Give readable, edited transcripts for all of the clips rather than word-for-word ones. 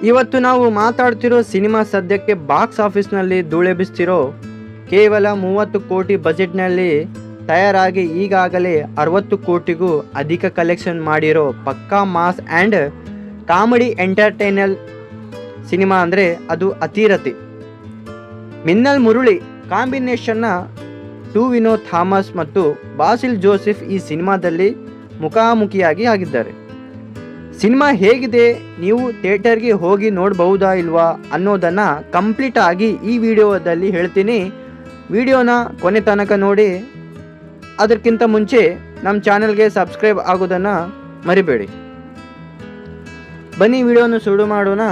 ಇವತ್ತು ನಾವು ಮಾತಾಡ್ತಿರೋ ಸಿನಿಮಾ ಸದ್ಯಕ್ಕೆ ಬಾಕ್ಸ್ ಆಫೀಸ್ನಲ್ಲಿ ಧೂಳೆಬ್ಬಿಸ್ತಿರೋ ಕೇವಲ 30 ಕೋಟಿ ಬಜೆಟ್ನಲ್ಲಿ ತಯಾರಾಗಿ ಈಗಾಗಲೇ 60 ಕೋಟಿಗೂ ಅಧಿಕ ಕಲೆಕ್ಷನ್ ಮಾಡಿರೋ ಪಕ್ಕಾ mass and comedy entertainer cinema ಅಂದರೆ ಅದು ಅತಿರಥಿ. ಮಿನ್ನಲ್ ಮುರಳಿ ಕಾಂಬಿನೇಷನ್ನ ವಿನೋದ್ ಥಾಮಸ್ ಮತ್ತು ಬಾಸಿಲ್ ಜೋಸೆಫ್ ಈ ಸಿನಿಮಾದಲ್ಲಿ ಮುಖಾಮುಖಿಯಾಗಿ ಆಗಿದ್ದಾರೆ. ಸಿನಿಮಾ ಹೇಗಿದೆ, ನೀವು ಥಿಯೇಟರ್ಗೆ ಹೋಗಿ ನೋಡಬಹುದಾ ಇಲ್ವಾ ಅನ್ನೋದನ್ನು ಕಂಪ್ಲೀಟ್ ಆಗಿ ಈ ವಿಡಿಯೋದಲ್ಲಿ ಹೇಳ್ತೀನಿ. ವಿಡಿಯೋನ ಕೊನೆ ತನಕ ನೋಡಿ. ಅದಕ್ಕಿಂತ ಮುಂಚೆ ನಮ್ಮ ಚಾನಲ್ಗೆ ಸಬ್ಸ್ಕ್ರೈಬ್ ಆಗೋದನ್ನು ಮರಿಬೇಡಿ. ಬನ್ನಿ ವಿಡಿಯೋನ ಶುರು ಮಾಡೋಣ.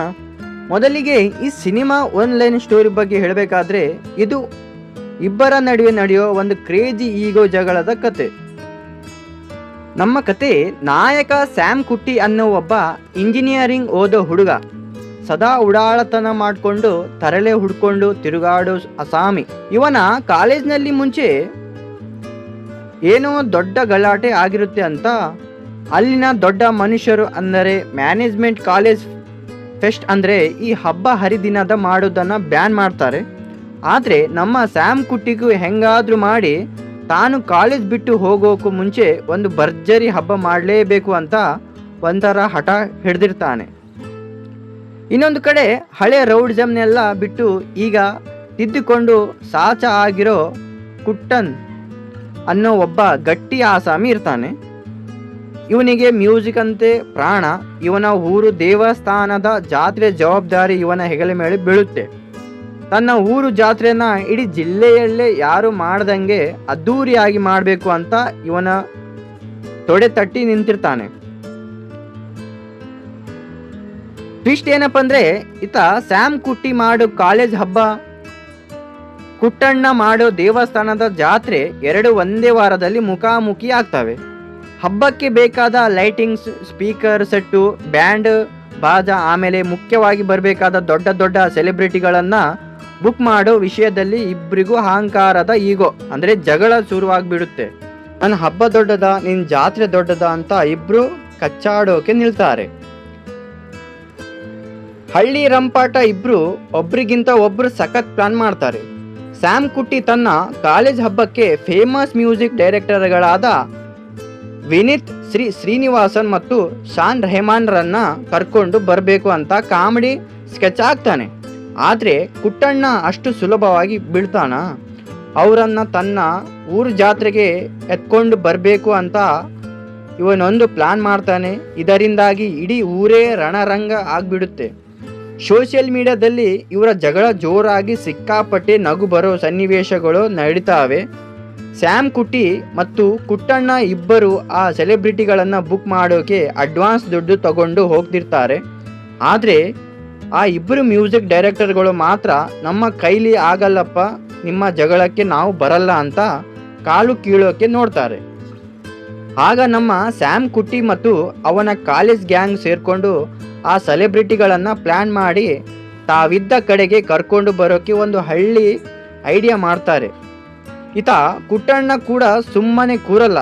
ಮೊದಲಿಗೆ ಈ ಸಿನಿಮಾ ಲೈನ್ ಸ್ಟೋರಿ ಬಗ್ಗೆ ಹೇಳಬೇಕಾದ್ರೆ, ಇದು ಇಬ್ಬರ ನಡುವೆ ನಡೆಯೋ ಒಂದು ಕ್ರೇಜಿ ಈಗೋ ಜಗಳದ ಕತೆ. ನಮ್ಮ ಕತೆ ನಾಯಕ ಸ್ಯಾಮ್ ಕುಟ್ಟಿ ಅನ್ನೋ ಒಬ್ಬ ಇಂಜಿನಿಯರಿಂಗ್ ಓದೋ ಹುಡುಗ, ಸದಾ ಉಡಾಳತನ ಮಾಡಿಕೊಂಡು ತರಲೆ ಹುಡ್ಕೊಂಡು ತಿರುಗಾಡೋ ಅಸಾಮಿ. ಇವನ ಕಾಲೇಜ್ನಲ್ಲಿ ಮುಂಚೆ ಏನೋ ದೊಡ್ಡ ಗಲಾಟೆ ಆಗಿರುತ್ತೆ ಅಂತ ಅಲ್ಲಿನ ದೊಡ್ಡ ಮನುಷ್ಯರು, ಅಂದರೆ ಮ್ಯಾನೇಜ್ಮೆಂಟ್ ಕಾಲೇಜ್ ಫೆಸ್ಟ್ ಅಂದರೆ ಈ ಹಬ್ಬ ಹರಿದಿನದ ಮಾಡೋದನ್ನು ಬ್ಯಾನ್ ಮಾಡ್ತಾರೆ. ಆದರೆ ನಮ್ಮ ಸ್ಯಾಮ್ ಕುಟ್ಟಿಗೂ ಹೆಂಗಾದರೂ ಮಾಡಿ ತಾನು ಕಾಲೇಜ್ ಬಿಟ್ಟು ಹೋಗೋಕ್ಕೂ ಮುಂಚೆ ಒಂದು ಭರ್ಜರಿ ಹಬ್ಬ ಮಾಡಲೇಬೇಕು ಅಂತ ಒಂಥರ ಹಠ ಹಿಡ್ದಿರ್ತಾನೆ. ಇನ್ನೊಂದು ಕಡೆ ಹಳೆ ರೌಡಿಸಮ್ನೆಲ್ಲ ಬಿಟ್ಟು ಈಗ ತಿದ್ದುಕೊಂಡು ಸಾಚ ಆಗಿರೋ ಕುಟ್ಟನ್ ಅನ್ನೋ ಒಬ್ಬ ಗಟ್ಟಿ ಆಸಾಮಿ ಇರ್ತಾನೆ. ಇವನಿಗೆ ಮ್ಯೂಸಿಕ್ ಅಂತೆ ಪ್ರಾಣ. ಇವನ ಊರು ದೇವಸ್ಥಾನದ ಜಾತ್ರೆ ಜವಾಬ್ದಾರಿ ಇವನ ಹೆಗಲ ಮೇಲೆ ಬೀಳುತ್ತೆ. ತನ್ನ ಊರು ಜಾತ್ರೆನ ಇಡೀ ಜಿಲ್ಲೆಯಲ್ಲೇ ಯಾರು ಮಾಡ್ದಂಗೆ ಅದ್ಧೂರಿಯಾಗಿ ಮಾಡಬೇಕು ಅಂತ ಇವನ ತೊಡೆ ತಟ್ಟಿ ನಿಂತಿರ್ತಾನೆ. ಟ್ವಿಸ್ಟ್ ಏನಪ್ಪ ಅಂದ್ರೆ, ಈತ ಸ್ಯಾಮ್ ಕುಟ್ಟಿ ಮಾಡೋ ಕಾಲೇಜ್ ಹಬ್ಬ, ಕುಟ್ಟಣ್ಣ ಮಾಡೋ ದೇವಸ್ಥಾನದ ಜಾತ್ರೆ ಎರಡು ಒಂದೇ ವಾರದಲ್ಲಿ ಮುಖಾಮುಖಿ ಆಗ್ತವೆ. ಹಬ್ಬಕ್ಕೆ ಬೇಕಾದ ಲೈಟಿಂಗ್ಸ್, ಸ್ಪೀಕರ್ ಸೆಟ್ಟು, ಬ್ಯಾಂಡ್ ಬಾಜಾ, ಆಮೇಲೆ ಮುಖ್ಯವಾಗಿ ಬರಬೇಕಾದ ದೊಡ್ಡ ದೊಡ್ಡ ಸೆಲೆಬ್ರಿಟಿಗಳನ್ನು ಬುಕ್ ಮಾಡೋ ವಿಷಯದಲ್ಲಿ ಇಬ್ಬರಿಗೂ ಅಹಂಕಾರದ ಈಗೋ ಅಂದರೆ ಜಗಳ ಶುರುವಾಗ್ಬಿಡುತ್ತೆ. ನನ್ನ ಹಬ್ಬ ದೊಡ್ಡದ, ನಿನ್ನ ಜಾತ್ರೆ ದೊಡ್ಡದ ಅಂತ ಇಬ್ಬರು ಕಚ್ಚಾಡೋಕೆ ನಿಲ್ತಾರೆ. ಹಳ್ಳಿ ರಂಪಾಟ ಇಬ್ಬರು ಒಬ್ರಿಗಿಂತ ಒಬ್ರು ಸಖತ್ ಪ್ಲಾನ್ ಮಾಡ್ತಾರೆ. ಸ್ಯಾಮ್ ಕುಟ್ಟಿ ತನ್ನ ಕಾಲೇಜ್ ಹಬ್ಬಕ್ಕೆ ಫೇಮಸ್ ಮ್ಯೂಸಿಕ್ ಡೈರೆಕ್ಟರ್ಗಳಾದ ವಿನೀತ್ ಶ್ರೀನಿವಾಸನ್ ಮತ್ತು ಶಾನ್ ರೆಹಮಾನ್ರನ್ನ ಕರ್ಕೊಂಡು ಬರಬೇಕು ಅಂತ ಕಾಮಿಡಿ ಸ್ಕೆಚ್ ಆಗ್ತಾನೆ. ಆದರೆ ಕುಟ್ಟಣ್ಣ ಅಷ್ಟು ಸುಲಭವಾಗಿ ಬೀಳ್ತಾನ? ಅವರನ್ನು ತನ್ನ ಊರು ಜಾತ್ರೆಗೆ ಎತ್ಕೊಂಡು ಬರಬೇಕು ಅಂತ ಇವನೊಂದು ಪ್ಲಾನ್ ಮಾಡ್ತಾನೆ. ಇದರಿಂದಾಗಿ ಇಡೀ ಊರೇ ರಣರಂಗ ಆಗಿಬಿಡುತ್ತೆ. ಸೋಷಿಯಲ್ ಮೀಡಿಯಾದಲ್ಲಿ ಇವರ ಜಗಳ ಜೋರಾಗಿ ಸಿಕ್ಕಾಪಟ್ಟೆ ನಗು ಬರೋ ಸನ್ನಿವೇಶಗಳು ನಡೀತಾವೆ. ಸ್ಯಾಮ್ ಕುಟ್ಟಿ ಮತ್ತು ಕುಟ್ಟಣ್ಣ ಇಬ್ಬರು ಆ ಸೆಲೆಬ್ರಿಟಿಗಳನ್ನು ಬುಕ್ ಮಾಡೋಕೆ ಅಡ್ವಾನ್ಸ್ ದುಡ್ಡು ತಗೊಂಡು ಹೋಗ್ತಿರ್ತಾರೆ. ಆದರೆ ಆ ಇಬ್ಬರು ಮ್ಯೂಸಿಕ್ ಡೈರೆಕ್ಟರ್ಗಳು ಮಾತ್ರ ನಮ್ಮ ಕೈಲಿ ಆಗಲ್ಲಪ್ಪ, ನಿಮ್ಮ ಜಗಳಕ್ಕೆ ನಾವು ಬರಲ್ಲ ಅಂತ ಕಾಲು ಕೀಳೋಕೆ ನೋಡ್ತಾರೆ. ಆಗ ನಮ್ಮ ಸ್ಯಾಮ್ ಕುಟ್ಟಿ ಮತ್ತು ಅವನ ಕಾಲೇಜ್ ಗ್ಯಾಂಗ್ ಸೇರಿಕೊಂಡು ಆ ಸೆಲೆಬ್ರಿಟಿಗಳನ್ನು ಪ್ಲ್ಯಾನ್ ಮಾಡಿ ತಾವಿದ್ದ ಕಡೆಗೆ ಕರ್ಕೊಂಡು ಬರೋಕ್ಕೆ ಒಂದು ಹಳ್ಳಿ ಐಡಿಯಾ ಮಾಡ್ತಾರೆ. ಈತ ಕುಟ್ಟಣ್ಣ ಕೂಡ ಸುಮ್ಮನೆ ಕೂರಲ್ಲ.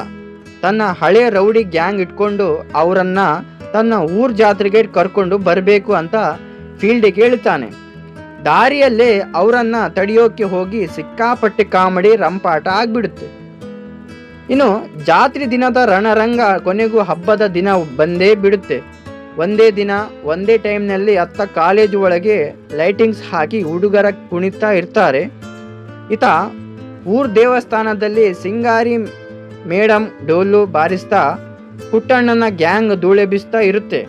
ತನ್ನ ಹಳೆ ರೌಡಿ ಗ್ಯಾಂಗ್ ಇಟ್ಕೊಂಡು ಅವರನ್ನು ತನ್ನ ಊರ್ ಜಾತ್ರೆಗೆ ಕರ್ಕೊಂಡು ಬರಬೇಕು ಅಂತ ಫೀಲ್ಡಿಗೆ ಹೇಳ್ತಾನೆ. ದಾರಿಯಲ್ಲೇ ಅವರನ್ನು ತಡೆಯೋಕೆ ಹೋಗಿ ಸಿಕ್ಕಾಪಟ್ಟೆ ಕಾಮಿಡಿ ರಂಪಾಟ ಆಗಿಬಿಡುತ್ತೆ. ಇನ್ನು ಜಾತ್ರೆ ದಿನದ ರಣರಂಗ ಕೊನೆಗೂ ಹಬ್ಬದ ದಿನ ಬಂದೇ ಬಿಡುತ್ತೆ. ಒಂದೇ ದಿನ ಒಂದೇ ಟೈಮ್ನಲ್ಲಿ ಅತ್ತ ಕಾಲೇಜು ಒಳಗೆ ಲೈಟಿಂಗ್ಸ್ ಹಾಕಿ ಹುಡುಗರ ಕುಣಿತಾ ಇರ್ತಾರೆ. ಈತ ಊರ್ ದೇವಸ್ಥಾನದಲ್ಲಿ ಸಿಂಗಾರಿ ಮೇಡಮ್ ಡೋಲು ಬಾರಿಸ್ತಾ ಕುಟ್ಟಣ್ಣನ ಗ್ಯಾಂಗ್ ಧೂಳೆಬ್ಬಿಸ್ತಾ ಇರುತ್ತೆ.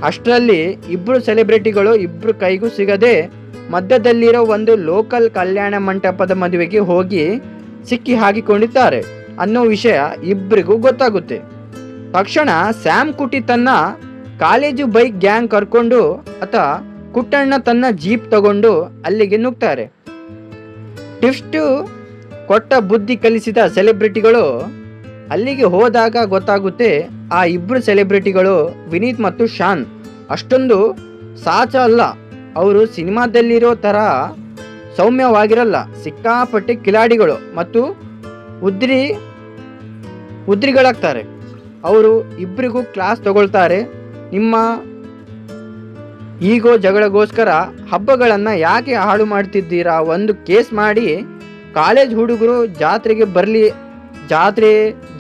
ಅಷ್ಟರಲ್ಲಿ ಇಬ್ಬರು ಸೆಲೆಬ್ರಿಟಿಗಳು ಇಬ್ಬರು ಕೈಗೂ ಸಿಗದೆ ಮಧ್ಯದಲ್ಲಿರೋ ಒಂದು ಲೋಕಲ್ ಕಲ್ಯಾಣ ಮಂಟಪದ ಮದುವೆಗೆ ಹೋಗಿ ಸಿಕ್ಕಿ ಹಾಕಿಕೊಂಡಿದ್ದಾರೆ ಅನ್ನೋ ವಿಷಯ ಇಬ್ಬರಿಗೂ ಗೊತ್ತಾಗುತ್ತೆ. ತಕ್ಷಣ ಸ್ಯಾಮ್ ಕುಟ್ಟಿ ತನ್ನ ಕಾಲೇಜು ಬೈಕ್ ಗ್ಯಾಂಗ್ ಕರ್ಕೊಂಡು ಕುಟ್ಟಣ್ಣ ತನ್ನ ಜೀಪ್ ತಗೊಂಡು ಅಲ್ಲಿಗೆ ನುಗ್ತಾರೆ. ಟಿಫ್ಟು ಕೊಟ್ಟ ಬುದ್ಧಿ ಕಲಿಸಿದ ಸೆಲೆಬ್ರಿಟಿಗಳು ಅಲ್ಲಿಗೆ ಹೋದಾಗ ಗೊತ್ತಾಗುತ್ತೆ, ಆ ಇಬ್ಬರು ಸೆಲೆಬ್ರಿಟಿಗಳು ವಿನೀತ್ ಮತ್ತು ಶಾನ್ ಅಷ್ಟೊಂದು ಸಾಚ ಅಲ್ಲ. ಅವರು ಸಿನಿಮಾದಲ್ಲಿರೋ ಥರ ಸೌಮ್ಯವಾಗಿರಲ್ಲ. ಸಿಕ್ಕಾಪಟ್ಟೆ ಕಿಲಾಡಿಗಳು ಮತ್ತು ಉದ್ರಿಗಳಾಗ್ತಾರೆ. ಅವರು ಇಬ್ಬರಿಗೂ ಕ್ಲಾಸ್ ತಗೊಳ್ತಾರೆ. ನಿಮ್ಮ ಈಗೋ ಜಗಳಗೋಸ್ಕರ ಹಬ್ಬಗಳನ್ನು ಯಾಕೆ ಹಾಳು ಮಾಡ್ತಿದ್ದೀರಾ, ಒಂದು ಕೇಸ್ ಮಾಡಿ ಕಾಲೇಜ್ ಹುಡುಗರು ಜಾತ್ರೆಗೆ ಬರಲಿ, ಜಾತ್ರೆ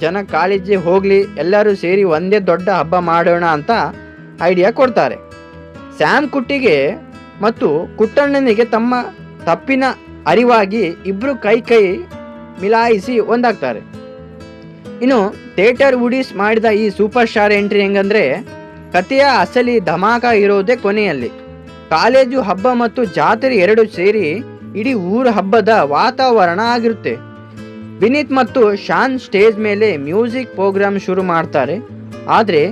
ಜನ ಕಾಲೇಜಿಗೆ ಹೋಗಲಿ, ಎಲ್ಲರೂ ಸೇರಿ ಒಂದೇ ದೊಡ್ಡ ಹಬ್ಬ ಮಾಡೋಣ ಅಂತ ಐಡಿಯಾ ಕೊಡ್ತಾರೆ. ಸ್ಯಾಮ್ ಕುಟ್ಟಿಗೆ ಮತ್ತು ಕುಟ್ಟಣ್ಣನಿಗೆ ತಮ್ಮ ತಪ್ಪಿನ ಅರಿವಾಗಿ ಇಬ್ಬರು ಕೈ ಮಿಲಾಯಿಸಿ ಒಂದಾಗ್ತಾರೆ. ಇನ್ನು ಥಿಯೇಟರ್ ವುಡೀಸ್ ಮಾಡಿದ ಈ ಸೂಪರ್ ಸ್ಟಾರ್ ಎಂಟ್ರಿ ಹೆಂಗಂದ್ರೆ, ಕಥೆಯ ಅಸಲಿ ಧಮಾಕ ಇರೋದೇ ಕೊನೆಯಲ್ಲಿ. ಕಾಲೇಜು ಹಬ್ಬ ಮತ್ತು ಜಾತ್ರೆ ಎರಡು ಸೇರಿ ಇಡೀ ಊರ ಹಬ್ಬದ ವಾತಾವರಣ ಆಗಿರುತ್ತೆ. ವಿನೀತ್ ಮತ್ತು ಶಾನ್ ಸ್ಟೇಜ್ ಮೇಲೆ ಮ್ಯೂಸಿಕ್ ಪ್ರೋಗ್ರಾಮ್ ಶುರು ಮಾಡ್ತಾರೆ. ಆದರೆ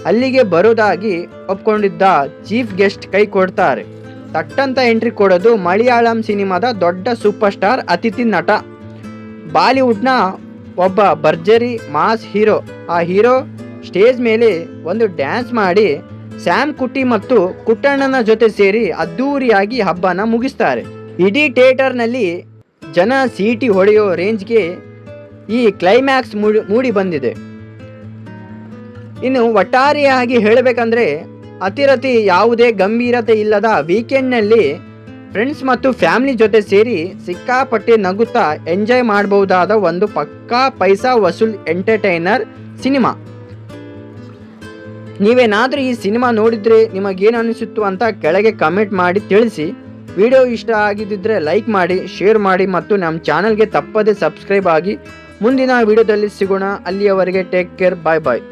ಅಲ್ಲಿಗೆ ಬರೋದಾಗಿ ಒಪ್ಕೊಂಡಿದ್ದ ಚೀಫ್ ಗೆಸ್ಟ್ ಕೈ ಕೊಡ್ತಾರೆ. ತಟ್ಟಂತ ಎಂಟ್ರಿ ಕೊಡೋದು ಮಲಯಾಳಂ ಸಿನಿಮಾದ ದೊಡ್ಡ ಸೂಪರ್ ಸ್ಟಾರ್ ಅತಿಥಿ ನಟ, ಬಾಲಿವುಡ್ನ ಒಬ್ಬ ಭರ್ಜರಿ ಮಾಸ್ ಹೀರೋ. ಆ ಹೀರೋ ಸ್ಟೇಜ್ ಮೇಲೆ ಒಂದು ಡ್ಯಾನ್ಸ್ ಮಾಡಿ ಸ್ಯಾಮ್ ಕುಟ್ಟಿ ಮತ್ತು ಕುಟ್ಟಣ್ಣನ ಜೊತೆ ಸೇರಿ ಅದ್ದೂರಿಯಾಗಿ ಹಬ್ಬನ ಮುಗಿಸ್ತಾರೆ. ಇಡೀ ಥಿಯೇಟರ್ನಲ್ಲಿ ಜನ ಸೀಟಿ ಹೊಡೆಯೋ ರೇಂಜ್ಗೆ ಈ ಕ್ಲೈಮ್ಯಾಕ್ಸ್ ಮೂಡಿ ಬಂದಿದೆ. ಇನ್ನು ಒಟ್ಟಾರೆಯಾಗಿ ಹೇಳಬೇಕಂದ್ರೆ ಅತಿರಥಿ ಯಾವುದೇ ಗಂಭೀರತೆ ಇಲ್ಲದ ವೀಕೆಂಡ್ನಲ್ಲಿ ಫ್ರೆಂಡ್ಸ್ ಮತ್ತು ಫ್ಯಾಮಿಲಿ ಜೊತೆ ಸೇರಿ ಸಿಕ್ಕಾಪಟ್ಟೆ ನಗುತ್ತಾ ಎಂಜಾಯ್ ಮಾಡಬಹುದಾದ ಒಂದು ಪಕ್ಕಾ ಪೈಸಾ ವಸೂಲ್ ಎಂಟರ್ಟೈನರ್ ಸಿನಿಮಾ. ನೀವೇನಾದರೂ ಈ ಸಿನಿಮಾ ನೋಡಿದರೆ ನಿಮಗೇನು ಅನಿಸುತ್ತು ಅಂತ ಕೆಳಗೆ ಕಮೆಂಟ್ ಮಾಡಿ ತಿಳಿಸಿ. ವಿಡಿಯೋ ಇಷ್ಟ ಆಗಿದ್ದರೆ ಲೈಕ್ ಮಾಡಿ, ಶೇರ್ ಮಾಡಿ ಮತ್ತು ನಮ್ಮ ಚಾನಲ್ಗೆ ತಪ್ಪದೇ ಸಬ್ಸ್ಕ್ರೈಬ್ ಆಗಿ. ಮುಂದಿನ ವಿಡಿಯೋದಲ್ಲಿ ಸಿಗೋಣ. ಅಲ್ಲಿಯವರೆಗೆ ಟೇಕ್ ಕೇರ್, ಬಾಯ್ ಬಾಯ್.